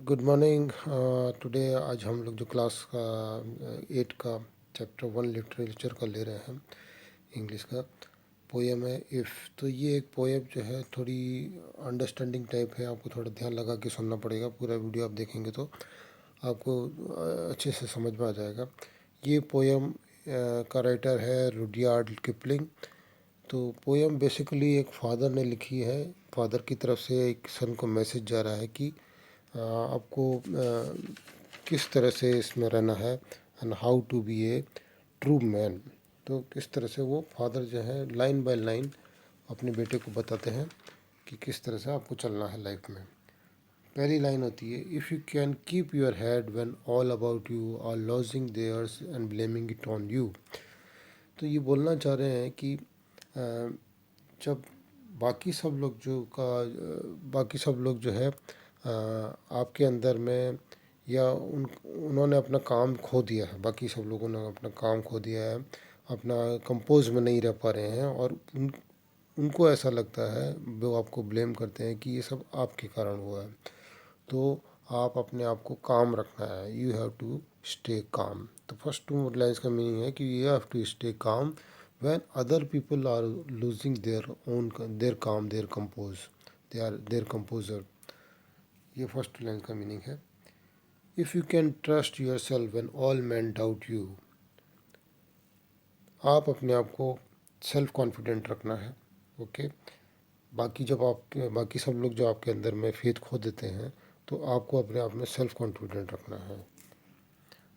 Good morning. Today आज हम लोग जो क्लास का 8 का चैप्टर 1 लिटरेचर का ले रहे हैं, इंग्लिश का पोएम है इफ़। तो ये एक पोएम जो है थोड़ी अंडरस्टैंडिंग टाइप है, आपको थोड़ा ध्यान लगा के सुनना पड़ेगा। पूरा वीडियो आप देखेंगे तो आपको अच्छे से समझ में आ जाएगा। ये पोएम का राइटर है रुडयार्ड किपलिंग। तो पोएम बेसिकली एक फादर ने लिखी है। फादर की तरफ से एक सन को मैसेज जा रहा है कि आपको किस तरह से इसमें रहना है, and how to be a true man. तो किस तरह से वो फादर जो है लाइन बाय लाइन अपने बेटे को बताते हैं कि किस तरह से आपको चलना है लाइफ में। पहली लाइन होती है, if you can keep your head when all about you are losing theirs and blaming it on you. तो ये बोलना चाह रहे हैं कि जब बाकी सब लोग बाकी सब लोग जो है आपके अंदर में, या उन्होंने अपना काम खो दिया है, बाकी सब लोगों ने अपना काम खो दिया है, अपना कंपोज में नहीं रह पा रहे हैं, और उनको ऐसा लगता है, वो आपको ब्लेम करते हैं कि ये सब आपके कारण हुआ है। तो आप अपने आप को काम रखना है, you have to stay calm. तो फर्स्ट टू लाइन्स का मीनिंग है कि you have to stay calm when other people are losing their calm, their composure। ये फर्स्ट लाइन का मीनिंग है। If you can trust your self when all man doubt you. आप अपने आप को सेल्फ कॉन्फिडेंट रखना है। ओके। बाकी सब लोग जो आपके अंदर में फेथ खो देते हैं, तो आपको अपने आप में सेल्फ कॉन्फिडेंट रखना है।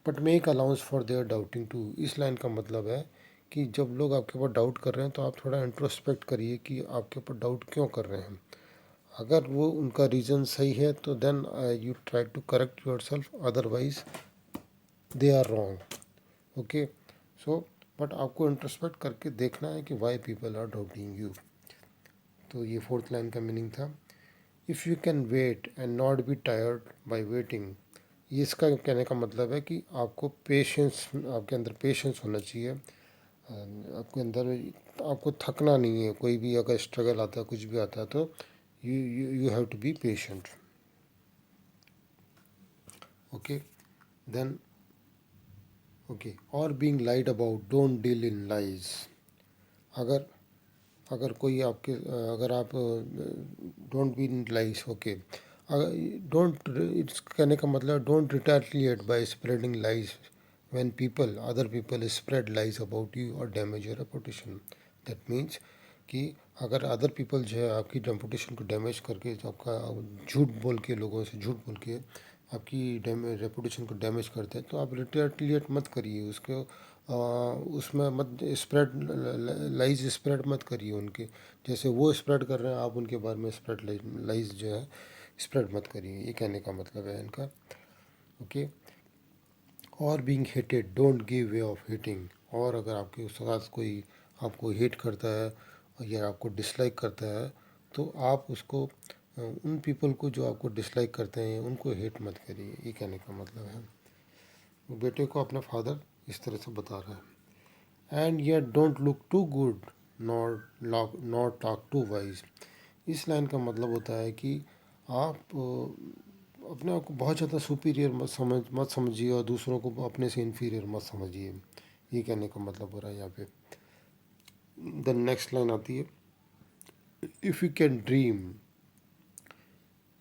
But make allowance for their doubting too. इस लाइन का मतलब है कि जब लोग आपके ऊपर डाउट कर रहे हैं, तो आप थोड़ा इंट्रोस्पेक्ट करिए कि आपके ऊपर डाउट क्यों कर रहे हैं। अगर वो उनका रीज़न सही है तो then you try to correct your self, otherwise they are wrong. Okay. So but आपको इंट्रोस्पेक्ट करके देखना है कि why people are doubting you. तो ये फोर्थ लाइन का मीनिंग था। If you can wait and not be tired by waiting. ये इसका कहने का मतलब है कि आपको पेशेंस, आपके अंदर पेशेंस होना चाहिए। आपके अंदर आपको थकना नहीं है। कोई भी अगर स्ट्रगल आता है, कुछ भी आता है, तो you have to be patient. Okay. Then okay, और being lied about, don't deal in lies. अगर अगर कोई आपके अगर आप don't be in lies. Okay. Don't, it's कहने का मतलब don't retaliate by spreading lies when people other people spread lies about you और damage your reputation. That means कि अगर अदर पीपल जो है आपकी रेपुटेशन को डैमेज करके, जो आपका झूठ बोल के, लोगों से झूठ बोल के आपकी रेपुटेशन को डैमेज करते हैं, तो आप रिटेलिएट मत करिए उसको। उसमें मत स्प्रेड लाइज स्प्रेड मत करिए उनके। जैसे वो स्प्रेड कर रहे हैं, आप उनके बारे में स्प्रेड लाइज जो है स्प्रेड मत करिए। ये कहने का मतलब है इनका। ओके। और being hated, don't give way of hating. और अगर आपके साथ कोई आपको हेट करता है या आपको डिसलाइक करता है, तो आप उसको उन पीपल को जो आपको डिसलाइक करते हैं, उनको हेट मत करिए। ये कहने का मतलब है। वो बेटे को अपना फादर इस तरह से बता रहा है। And yet don't look too good, not talk too wise. इस लाइन का मतलब होता है कि आप अपने आप को बहुत ज़्यादा सुपीरियर मत समझिए, और दूसरों को अपने से इन्फीरियर मत समझिए। ये कहने का मतलब हो रहा है यहाँ पे। द नेक्स्ट लाइन आती है, if you can dream,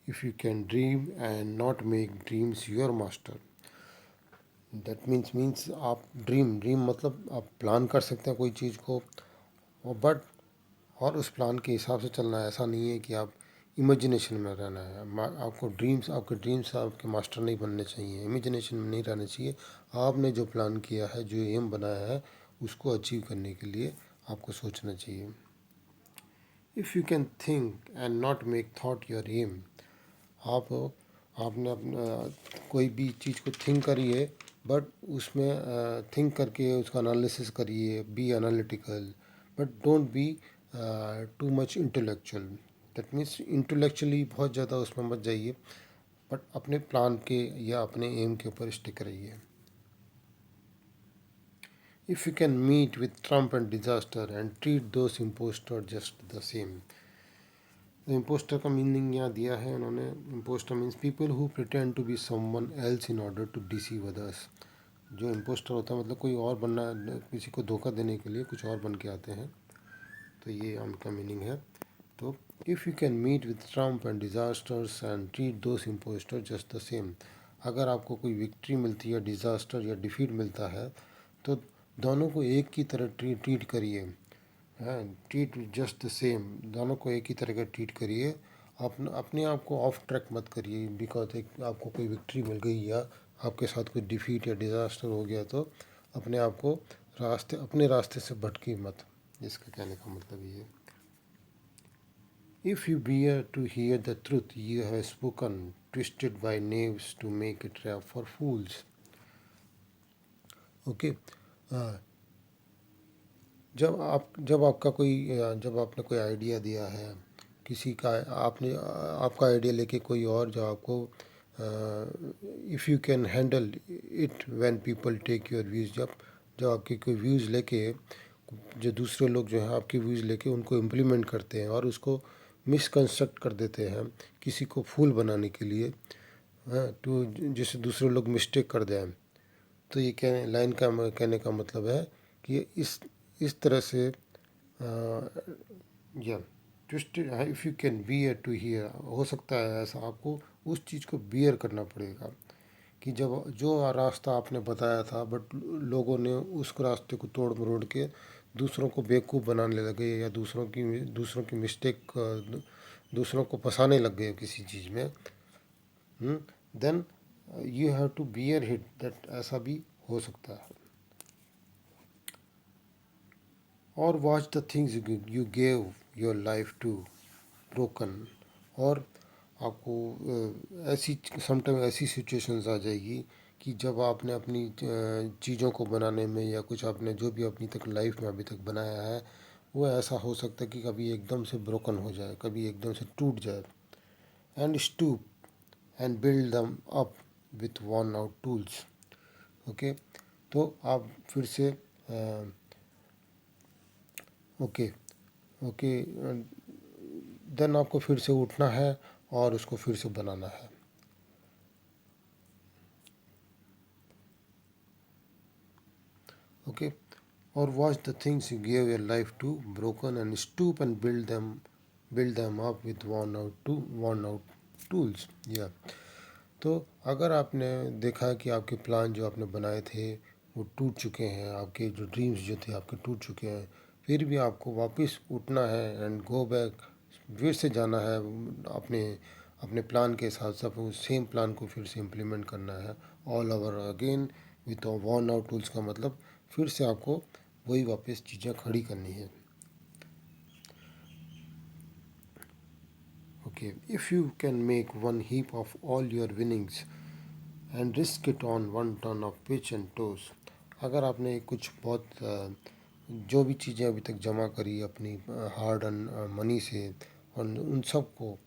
if you can dream and not make dreams your master. That means आप ड्रीम मतलब आप प्लान कर सकते हैं कोई चीज़ को, और बट और उस प्लान के हिसाब से चलना है। ऐसा नहीं है कि आप इमेजिनेशन में रहना है। आपके ड्रीम्स आपके मास्टर नहीं बनने चाहिए, इमेजिनेशन में नहीं रहना चाहिए। आपने जो प्लान किया है, जो एम बनाया है, उसको अचीव करने के लिए आपको सोचना चाहिए। If you can think and not make thought your aim. आप आपने अपना कोई भी चीज़ को थिंक करिए, बट उसमें थिंक करके उसका एनालिसिस करिए, be analytical, but don't be too much intellectual. That means intellectually बहुत ज़्यादा उसमें मत जाइए, बट अपने प्लान के या अपने एम के ऊपर स्टिक रहिए। If you can meet with triumph and disaster and treat those impostor just the same. Impostor का मीनिंग यहाँ दिया है उन्होंने। Impostor means people who pretend to be someone else in order to deceive others. जो impostor होता है मतलब कोई और बनना, किसी को धोखा देने के लिए कुछ और बन के आते हैं, तो ये उनका मीनिंग है। तो if you can meet with triumph and disasters and treat those impostor just the same. अगर आपको कोई विक्ट्री मिलती है, डिज़ास्टर या डिफीट मिलता है, तो दोनों को एक की तरह ट्रीट करिए। हाँ, ट्रीट जस्ट द सेम, दोनों को एक ही तरह का ट्रीट करिए। अपने आप को ऑफ ट्रैक मत करिए बिकॉज एक आपको कोई विक्ट्री मिल गई या आपके साथ कोई डिफीट या डिज़ास्टर हो गया तो अपने आप को अपने रास्ते से भटकी मत। इसका कहने का मतलब ये है। If you bear to hear the truth you have spoken twisted by knaves to make it trap for fools. Okay, जब आपने कोई आइडिया दिया है किसी का, आपने आपका आइडिया लेके कोई और जो आपको, if you can handle it when people take your views, जब जब आपके कोई व्यूज़ लेके जो दूसरे लोग जो हैं आपके व्यूज़ लेके उनको इम्प्लीमेंट करते हैं और उसको मिसकंस्ट्रक्ट कर देते हैं किसी को फूल बनाने के लिए, हाँ, तो जिससे दूसरे लोग मिस्टेक कर दें। तो ये कहने का मतलब है कि इस तरह से, या twisted, if you can bear to hear, हो सकता है ऐसा आपको उस चीज़ को बियर करना पड़ेगा कि जब जो रास्ता आपने बताया था बट लोगों ने उस रास्ते को तोड़ मरोड़ के दूसरों को बेवकूफ़ बनाने लगे या दूसरों की मिस्टेक, दूसरों को फंसाने लग गए किसी चीज़ में, then you have to bear hit that, ऐसा भी हो सकता है। और watch the things you gave your life to broken. और आपको ऐसी समटाइम ऐसी सिचुएशंस आ जाएगी कि जब आपने अपनी चीज़ों को बनाने में या कुछ आपने जो भी अपनी तक लाइफ में अभी तक बनाया है वो ऐसा हो सकता है कि कभी एकदम से ब्रोकन हो जाए, कभी एकदम से टूट जाए। And stoop and build them up with worn out tools. Okay, तो आप फिर से, ओके ओके, देन आपको फिर से उठना है और उसको फिर से बनाना है। ओके, और watch the things you give your life to broken and stoop and build them up with worn out tools. या तो अगर आपने देखा है कि आपके प्लान जो आपने बनाए थे वो टूट चुके हैं, आपके जो ड्रीम्स जो थे आपके टूट चुके हैं, फिर भी आपको वापस उठना है एंड गो बैक, फिर से जाना है अपने अपने प्लान के हिसाब से, आपको सेम प्लान को फिर से इम्प्लीमेंट करना है all over again with worn out tools. का मतलब फिर से आपको वही वापस चीज़ें खड़ी करनी है। Okay, if you can make one heap of all your winnings and risk it on one turn of pitch and toss. अगर आपने कुछ बहुत जो भी चीज़ें अभी तक जमा करी अपनी हार्ड एंड मनी से, और उन सब को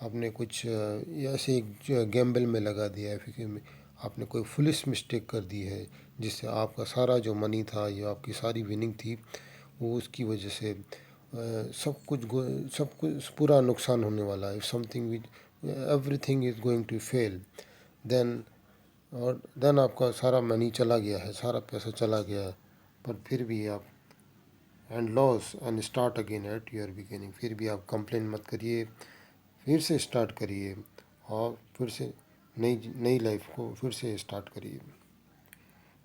आपने कुछ ऐसे एक गैम्बल में लगा दिया है, फिर आपने कोई फुलिश मिस्टेक कर दी है जिससे आपका सारा जो मनी था या आपकी सारी विनिंग थी वो उसकी वजह से सब कुछ पूरा नुकसान होने वाला है। Something which everything is going to fail, then और देन आपका सारा मनी चला गया है, सारा पैसा चला गया है, पर फिर भी आप and loss and start again at your beginning, फिर भी आप कंप्लेन मत करिए, फिर से स्टार्ट करिए और फिर से नई नई लाइफ को फिर से स्टार्ट करिए।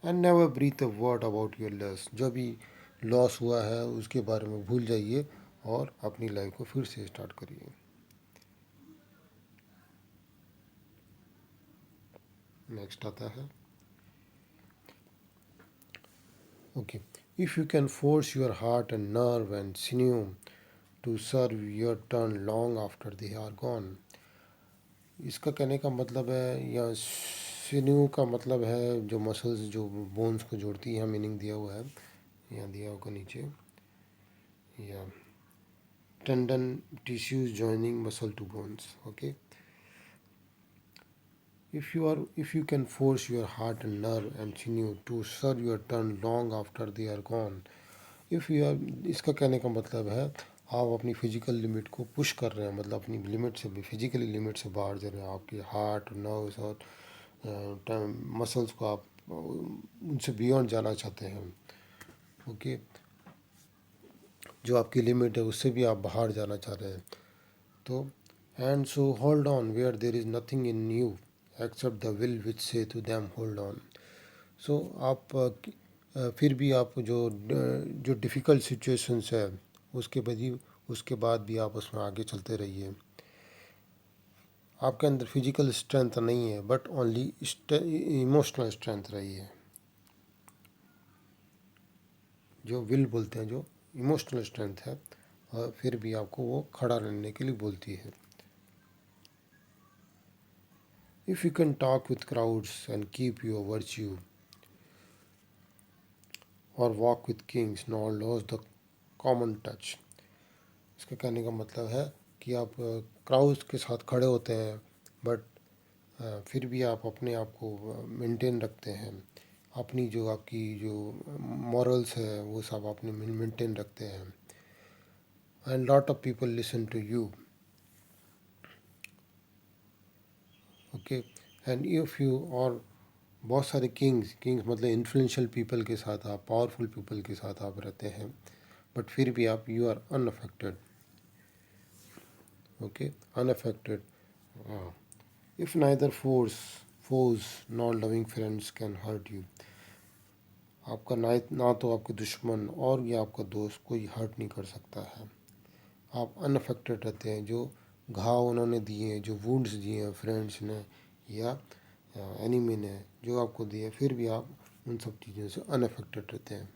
And never breathe a word about your loss, जो भी लॉस हुआ है उसके बारे में भूल जाइए और अपनी लाइफ को फिर से स्टार्ट करिए। नेक्स्ट आता है, okay, if you can force your heart and nerve and sinew to serve your turn long after they are gone. इसका कहने का मतलब है, या सिन्यू का मतलब है जो मसल्स जो बोन्स को जोड़ती है, यहाँ मीनिंग दिया हुआ है, यहाँ दिया होगा नीचे, या tendon tissues joining muscle to bones. Okay, if you can force your heart and nerve and sinew to serve your turn long after they are gone, if you are, इसका कहने का मतलब है आप अपनी फिजिकल लिमिट को push कर रहे हैं, मतलब अपनी लिमिट से भी, फिजिकली लिमिट से बाहर जा रहे हैं। आपकी हार्ट, नर्व्स और मसल्स को आप उनसे बियॉन्ड जाना चाहते हैं। ओके, जो आपकी लिमिट है उससे भी आप बाहर जाना चाह रहे हैं। तो and so hold on where there is nothing in you except the will which say to them hold on. So आप फिर भी आप जो डिफ़िकल्ट सिचुएशंस है उसके बाद भी आप उसमें आगे चलते रहिए। आपके अंदर फिजिकल स्ट्रेंथ नहीं है, बट ओनली इमोशनल स्ट्रेंथ रही है, जो विल बोलते हैं, जो इमोशनल स्ट्रेंथ है, और फिर भी आपको वो खड़ा रहने के लिए बोलती है। If you can talk with crowds and keep your virtue or walk with kings not lose the common touch. इसका कहने का मतलब है कि आप क्राउड्स के साथ खड़े होते हैं, बट फिर भी आप अपने आप को मेंटेन रखते हैं। अपनी जो आपकी जो मॉरल्स है वो सब आपने मेंटेन रखते हैं। And lot of people listen to you. Okay, and if you, और बहुत सारे किंग्स मतलब इन्फ्लुएंशियल पीपल के साथ आप, पावरफुल पीपल के साथ आप रहते हैं, बट फिर भी आप, you are unaffected. Okay, unaffected. If neither force not loving friends can hurt you. आपका ना तो आपके दुश्मन और या आपका दोस्त कोई हर्ट नहीं कर सकता है। आप अनअफेक्टेड रहते हैं। जो घाव उन्होंने दिए हैं, जो वुंड्स दिए हैं फ्रेंड्स ने या एनिमी ने जो आपको दिए, फिर भी आप उन सब चीज़ों से अनअफेक्टेड रहते हैं।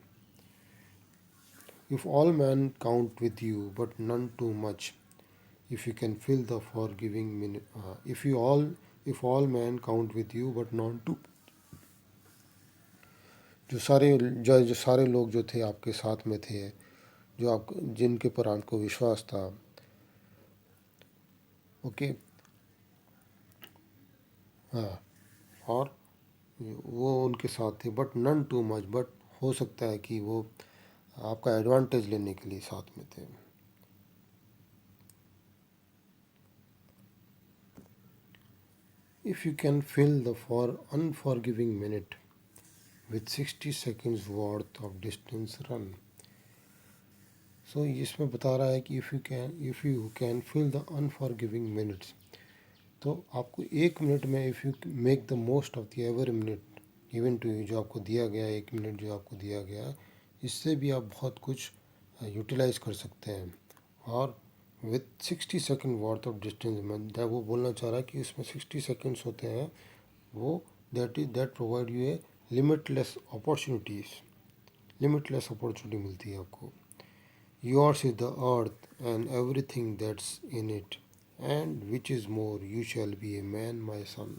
If all man count with you but none too much, if you can fill the forgiving if all men count with you but not to, जो सारे लोग जो थे आपके साथ में थे, जो आप जिनके पर आपको विश्वास था, ओके, हाँ, और वो उनके साथ थे, but none too much, but हो सकता है कि वो आपका एडवांटेज लेने के लिए साथ में थे। If you can fill the unforgiving minute with 60 seconds worth of distance run। So इसमें बता रहा है कि if you can fill the unforgiving minutes, तो आपको एक मिनट में, if you make the most of the ever minute given to you, जो आपको दिया गया एक मिनट जो आपको दिया गया, इससे भी आप बहुत कुछ यूटिलाइज कर सकते हैं। और with 60 second worth of distance में वो बोलना चाह रहा है कि इसमें 60 सेकेंड्स होते हैं, वो that provide you a limitless opportunity मिलती है आपको। Yours is the earth and everything that's in it, and which is more you shall be a man my son.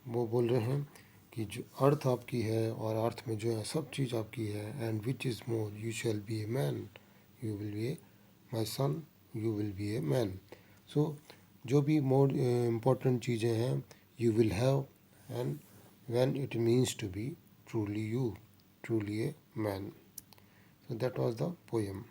वो बोल रहे हैं कि जो अर्थ आपकी है और अर्थ में जो है सब चीज़ आपकी है, and which is more you shall be a man, you will be a my son, you will be a man. So जो भी मोर इम्पोर्टेंट चीज़ें हैं, you will have, and when it means to be truly you, truly a man. So that was the poem.